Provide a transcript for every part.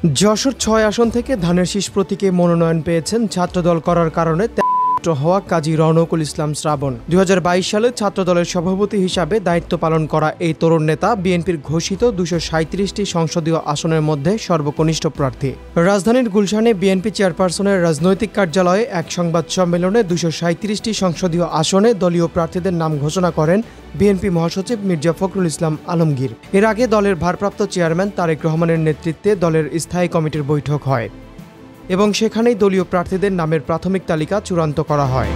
যশোর ৬ আসন থেকে ধানের শীষ প্রতীকে মনোনয়ন পেয়েছেন ছাত্রদল করার কারণে হওয়া কাজী রওনকুল ইসলাম শ্রাবণ। ২০২২ সালে ছাত্রদলের সভাপতি হিসাবে দায়িত্ব পালন করা এই তরুণ নেতা বিএনপির ঘোষিত ২৩৭টি সংসদীয় আসনের মধ্যে সর্বকনিষ্ঠ প্রার্থী। রাজধানীর গুলশানে বিএনপি চেয়ারপারসনের রাজনৈতিক কার্যালয়ে এক সংবাদ সম্মেলনে ২৩৭টি সংসদীয় আসনে দলীয় প্রার্থীদের নাম ঘোষণা করেন বিএনপি মহাসচিব মির্জা ফখরুল ইসলাম আলমগীর। এর আগে দলের ভারপ্রাপ্ত চেয়ারম্যান তারেক রহমানের নেতৃত্বে দলের স্থায়ী কমিটির বৈঠক হয় এবং সেখানেই দলীয় প্রার্থীদের নামের প্রাথমিক তালিকা চূড়ান্ত করা হয়।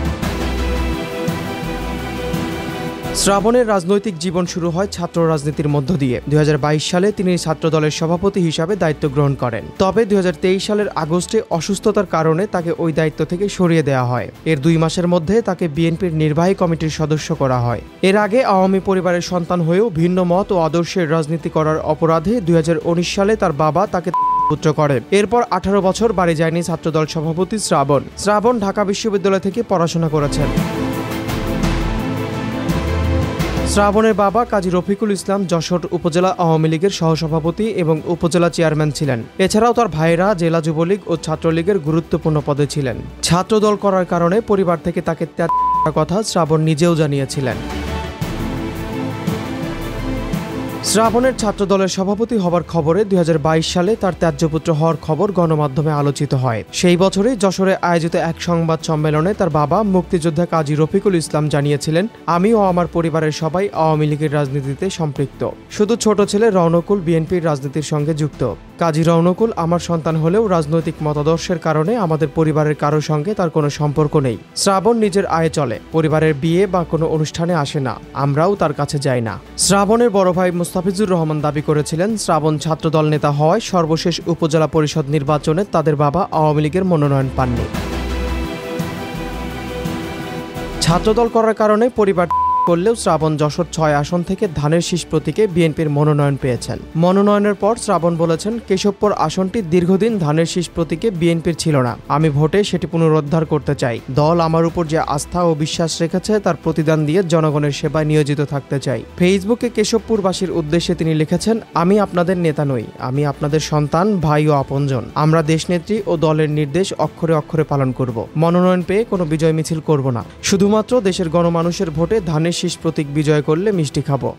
শ্রাবণের রাজনৈতিক জীবন শুরু হয় ছাত্র রাজনীতির মধ্য দিয়ে। ২০২২ সালে তিনি ছাত্রদলের সভাপতি হিসাবে দায়িত্ব গ্রহণ করেন। তবে ২০২৩ সালের আগস্টে অসুস্থতার কারণে তাকে ওই দায়িত্ব থেকে সরিয়ে দেওয়া হয়। এর ২ মাসের মধ্যে তাকে বিএনপির নির্বাহী কমিটির সদস্য করা হয়। এর আগে আওয়ামী পরিবারের সন্তান হয়েও ভিন্ন মত ও আদর্শের রাজনীতি করার অপরাধে ২০১৯ সালে তার বাবা তাকে পুত্র করে। এরপর ১৮ বছর বাড়ি যায়নি ছাত্রদল সভাপতি শ্রাবণ ঢাকা বিশ্ববিদ্যালয় থেকে পড়াশোনা করেছেন। শ্রাবণের বাবা কাজী রফিকুল ইসলাম যশোর উপজেলা আওয়ামী লীগের সহসভাপতি এবং উপজেলা চেয়ারম্যান ছিলেন। এছাড়াও তার ভাইয়েরা জেলা যুবলীগ ও ছাত্রলীগের গুরুত্বপূর্ণ পদে ছিলেন। ছাত্রদল করার কারণে পরিবার থেকে তাকে ত্যাগ করার কথা শ্রাবণ নিজেও জানিয়েছিলেন। শ্রাবণের ছাত্রদলের সভাপতি হবার খবরে ২০২২ সালে তার ত্যায্যপুত্র হওয়ার খবর গণমাধ্যমে আলোচিত হয়। সেই বছরই যশোরে আয়োজিত এক সংবাদ সম্মেলনে তার বাবা মুক্তিযোদ্ধা কাজী রফিকুল ইসলাম জানিয়েছিলেন, আমি ও আমার পরিবারের সবাই আওয়ামী লীগের রাজনীতিতে সম্পৃক্ত। শুধু ছোট ছেলে রওনকুল বিএনপির রাজনীতির সঙ্গে যুক্ত। কাজী রওনকুল আমার সন্তান হলেও রাজনৈতিক মতাদর্শের কারণে আমাদের পরিবারের কারো সঙ্গে তার কোনো সম্পর্ক নেই। শ্রাবণ নিজের আয়ে চলে, পরিবারের বিয়ে বা কোনো অনুষ্ঠানে আসে না, আমরাও তার কাছে যাই না। শ্রাবণের বড় ভাই মুস্তাফিজুর রহমান দাবি করেছিলেন, শ্রাবণ ছাত্রদল নেতা হওয়ায় সর্বশেষ উপজেলা পরিষদ নির্বাচনে তাদের বাবা আওয়ামী লীগের মনোনয়ন পাননি। ছাত্রদল করার কারণে পরিবার করলেও শ্রাবণ যশোর ৬ আসন থেকে ধানের শীষ প্রতীকে বিএনপির মনোনয়ন পেয়েছেন। মনোনয়নের পর শ্রাবণ বলেছেন, কেশবপুর আসনটি দীর্ঘদিন ধানের শীষ প্রতীকে বিএনপির ছিল না। আমি ভোটে সেটি পুনরুদ্ধার করতে চাই। দল আমার উপর যে আস্থা ও বিশ্বাস রেখেছে তার প্রতিদান দিয়ে জনগণের সেবায় নিয়োজিত থাকতে চাই। ফেসবুকে কেশবপুরবাসীর উদ্দেশ্যে তিনি লিখেছেন, আমি আপনাদের নেতা নই, আমি আপনাদের সন্তান, ভাই ও আপনজন। আমরা দেশনেত্রী ও দলের নির্দেশ অক্ষরে অক্ষরে পালন করব। মনোনয়ন পেয়ে কোনো বিজয় মিছিল করব না। শুধুমাত্র দেশের গণমানুষের ভোটে ধানের শীষ প্রতীক বিজয় করলে মিষ্টি খাবো।